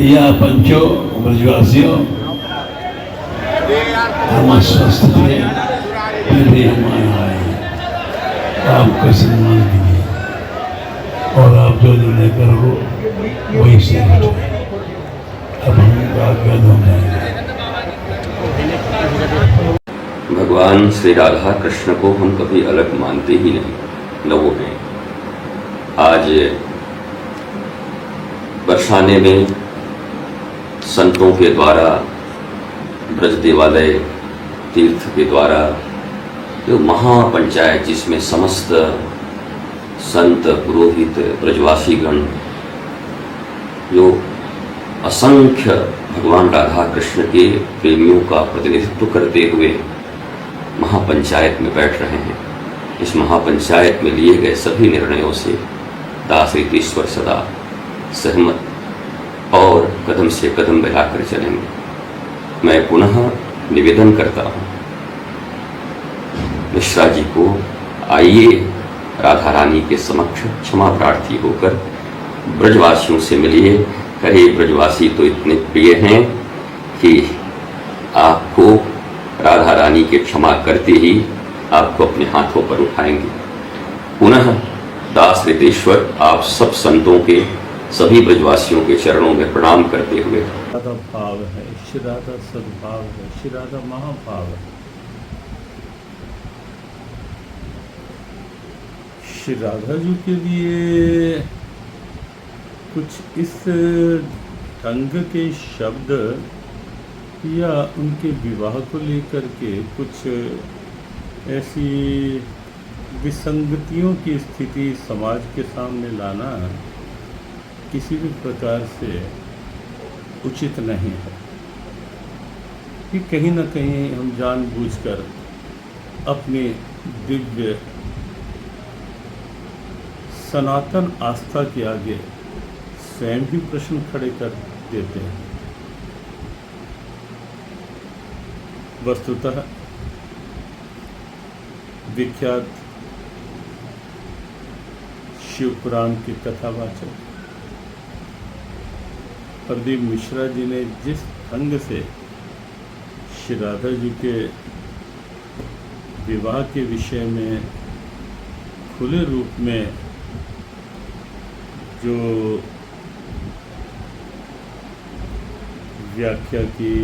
भैया पंचो ब्रजवासियों, हम स्वस्थ थे फिर भी हम आए आपका सम्मान के लिए, और आप जो निर्णय करो वही से अब हम आज्ञा होंगे। भगवान श्री राधा कृष्ण को हम कभी अलग मानते ही नहीं, न वो हैं। आज बरसाने में संतों के द्वारा, ब्रज देवालय तीर्थ के द्वारा जो महापंचायत, जिसमें समस्त संत पुरोहित ब्रजवासी गण जो असंख्य भगवान राधा कृष्ण के प्रेमियों का प्रतिनिधित्व करते हुए महापंचायत में बैठ रहे हैं। इस महापंचायत में लिए गए सभी निर्णयों से दास रीतीश्वर सदा सहमत और कदम से कदम मिलाकर चलेंगे। मैं पुनः निवेदन करता हूँ मिश्रा जी को, आइए राधा रानी के समक्ष क्षमा प्रार्थी होकर ब्रजवासियों से मिलिए। कहे ब्रजवासी तो इतने प्रिय हैं कि आपको राधा रानी के क्षमा करते ही आपको अपने हाथों पर उठाएंगे। पुनः दास रीतेश्वर आप सब संतों के, सभी ब्रजवासियों के चरणों में प्रणाम करते हुए, राधा भाव है, श्री राधा सद्भाव है, श्री राधा महाभाव है। श्री राधा जी के लिए कुछ इस ढंग के शब्द या उनके विवाह को लेकर के कुछ ऐसी विसंगतियों की स्थिति समाज के सामने लाना किसी भी प्रकार से उचित नहीं है। कि कहीं ना कहीं हम जानबूझकर अपनी दिव्य सनातन आस्था के आगे स्वयं भी प्रश्न खड़े कर देते हैं। वस्तुतः विख्यात शिव पुराण के कथावाचक प्रदीप मिश्रा जी ने जिस ढंग से श्री राधा जी के विवाह के विषय में खुले रूप में जो व्याख्या की,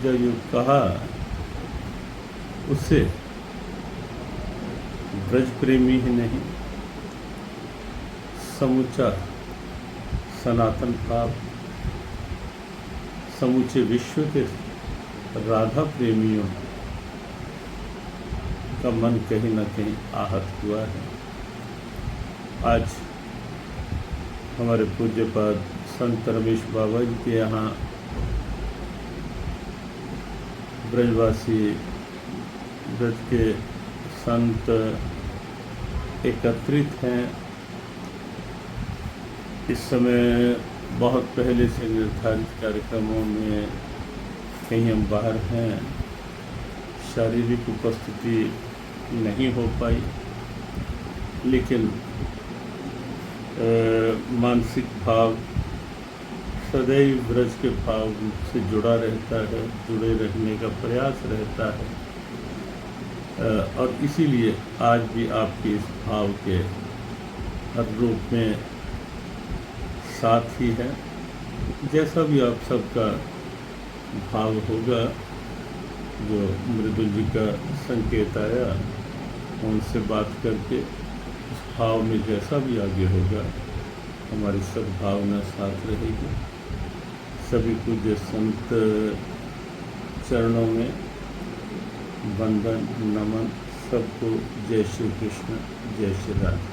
जो कहा, उससे ब्रज प्रेमी ही नहीं, समूचा सनातन भाव, समूचे विश्व के राधा प्रेमियों का मन कहीं न कहीं आहत हुआ है। आज हमारे पूज्यपाद संत रमेश बाबा जी के यहाँ ब्रजवासी, ब्रज के संत एकत्रित हैं। इस समय बहुत पहले से निर्धारित कार्यक्रमों में कहीं हम बाहर हैं, शारीरिक उपस्थिति नहीं हो पाई, लेकिन मानसिक भाव सदैव ब्रज के भाव से जुड़ा रहता है, जुड़े रहने का प्रयास रहता है। और इसीलिए आज भी आपके इस भाव के हर रूप में साथ ही है। जैसा भी आप सबका भाव होगा, जो मृदुल जी का संकेत आया, उनसे बात करके उस भाव में जैसा भी आगे होगा हमारी सद्भावना साथ रहेगी। सभी पूज्य संत चरणों में वंदन नमन, सबको जय श्री कृष्ण, जय श्री राधा।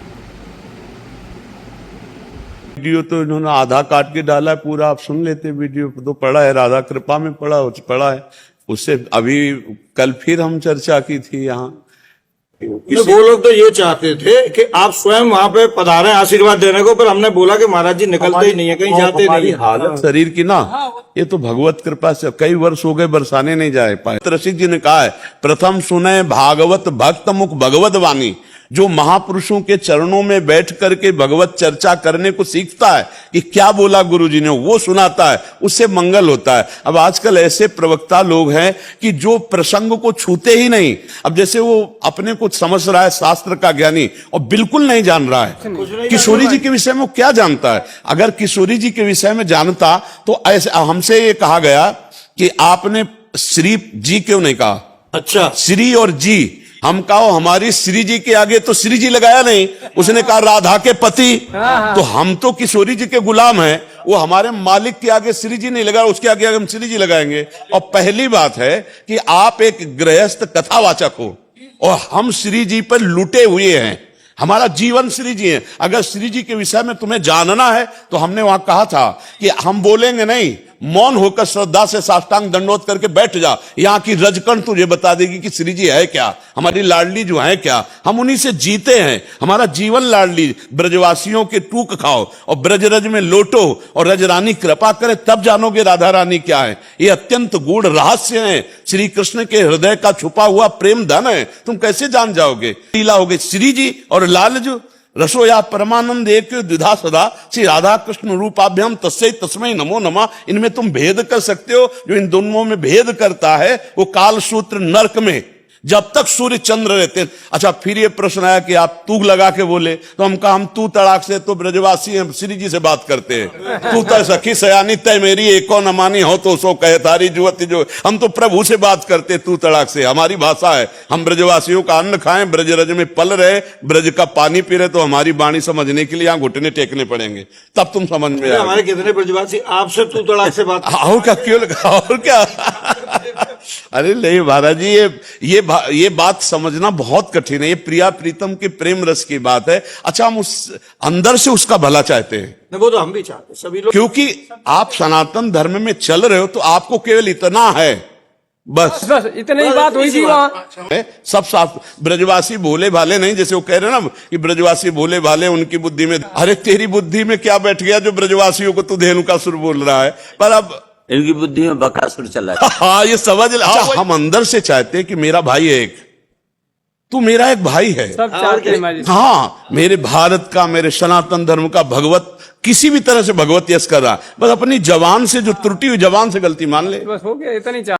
वीडियो तो इन्होंने आधा काट के डाला है, पूरा आप सुन लेते। वीडियो तो पड़ा है, राधा कृपा में पड़ा है। उससे अभी कल फिर हम चर्चा की थी यहाँ। वो लोग तो ये चाहते थे कि आप स्वयं वहाँ पे पधारें आशीर्वाद देने को, पर हमने बोला कि महाराज जी निकलते ही नहीं है, कहीं जाते नहीं। हालत शरीर की ना, ये तो भगवत कृपा से कई वर्ष हो गए बरसाने नहीं जा पाए। रसिक जी ने कहा है, प्रथम सुने भागवत भक्त मुख भगवत वाणी, जो महापुरुषों के चरणों में बैठ करके भगवत चर्चा करने को सीखता है कि क्या बोला गुरुजी ने, वो सुनाता है, उससे मंगल होता है। अब आजकल ऐसे प्रवक्ता लोग हैं कि जो प्रसंग को छूते ही नहीं। अब जैसे वो अपने को समझ रहा है शास्त्र का ज्ञानी और बिल्कुल नहीं जान रहा है किशोरी जी के विषय में। वो क्या जानता है? अगर किशोरी जी के विषय में जानता तो ऐसे हमसे ये कहा गया कि आपने श्री जी क्यों नहीं कहा? अच्छा, श्री और जी हम कहो, हमारी श्री जी के आगे तो श्री जी लगाया नहीं, उसने कहा राधा के पति। तो हम तो किशोरी जी के गुलाम हैं, वो हमारे मालिक के आगे श्री जी नहीं लगा, उसके आगे हम श्री जी लगाएंगे। और पहली बात है कि आप एक गृहस्थ कथावाचक हो और हम श्री जी पर लुटे हुए हैं। हमारा जीवन श्री जी है। अगर श्री जी के विषय में तुम्हें जानना है तो हमने वहां कहा था कि हम बोलेंगे नहीं, मौन होकर श्रद्धा से साष्टांग दंडोत करके बैठ जा। यहाँ की रजकण तुझे बता देगी कि श्री जी है क्या, हमारी लाडली जो है क्या। हम उन्हीं से जीते हैं, हमारा जीवन लाडली। ब्रजवासियों के टूक खाओ और ब्रजरज में लोटो और रजरानी कृपा करे, तब जानोगे राधा रानी क्या है। ये अत्यंत गूढ़ रहस्य है, श्री कृष्ण के हृदय का छुपा हुआ प्रेम धन है। तुम कैसे जान जाओगे? लीला हो गई श्री जी और लालजू। रसोया परमानंद एक द्विधा सदा श्री राधा कृष्ण रूपाभ्याम तस्मै तस्मै नमो नमः। इनमें तुम भेद कर सकते हो? जो इन दोनों में भेद करता है वो कालसूत्र नरक में जब तक सूर्य चंद्र रहते हैं। अच्छा, फिर ये प्रश्न आया कि आप तू लगा के बोले, तो हम कहा हम तू तड़ाक से तो ब्रजवासी हैं, श्री जी से बात करते हैं। तू तय सखी सयानी तय मेरी एको न मानी हो तो सो कहे तारी जुवती जो। हम तो प्रभु से बात करते तू तड़ाक से, हमारी भाषा है। हम ब्रजवासियों का अन्न खाएं, ब्रजरज में पल रहे, ब्रज का पानी पी रहे, तो हमारी वाणी समझने के लिए यहाँ घुटने टेकने पड़ेंगे, तब तुम समझ में आएगा। हमारे कितने ब्रजवासी आपसे तू तड़ाक से बात। और क्या, क्यों और क्या। अरे नहीं महाराज जी, ये बात समझना बहुत कठिन है। ये प्रिया प्रीतम के प्रेम रस की बात है। अच्छा, हम उस अंदर से उसका भला चाहते हैं। वो तो हम भी चाहते हैं, सभी लोग। क्योंकि आप सनातन धर्म में चल रहे हो तो आपको केवल इतना है, बस इतनी ही बात हुई थी वहां। सब साफ ब्रजवासी भोले भाले नहीं, जैसे वो कह रहे हैं ना कि ब्रजवासी भोले भाले, उनकी बुद्धि में। अरे तेरी बुद्धि में क्या बैठ गया जो ब्रजवासियों को तू धेनु का सुर बोल रहा है? पर अब इनकी बुद्धि में बकासुर चला है। हाँ, ये समझ। अच्छा, हम अंदर से चाहते हैं कि मेरा भाई है एक, तू मेरा एक भाई है। सब चाहते हैं। हाँ, मेरे भारत का, मेरे सनातन धर्म का भगवत किसी भी तरह से भगवत यश कर रहा है, बस अपनी जवान से जो त्रुटि हुई, जवान से गलती मान ले, बस हो गया, इतनी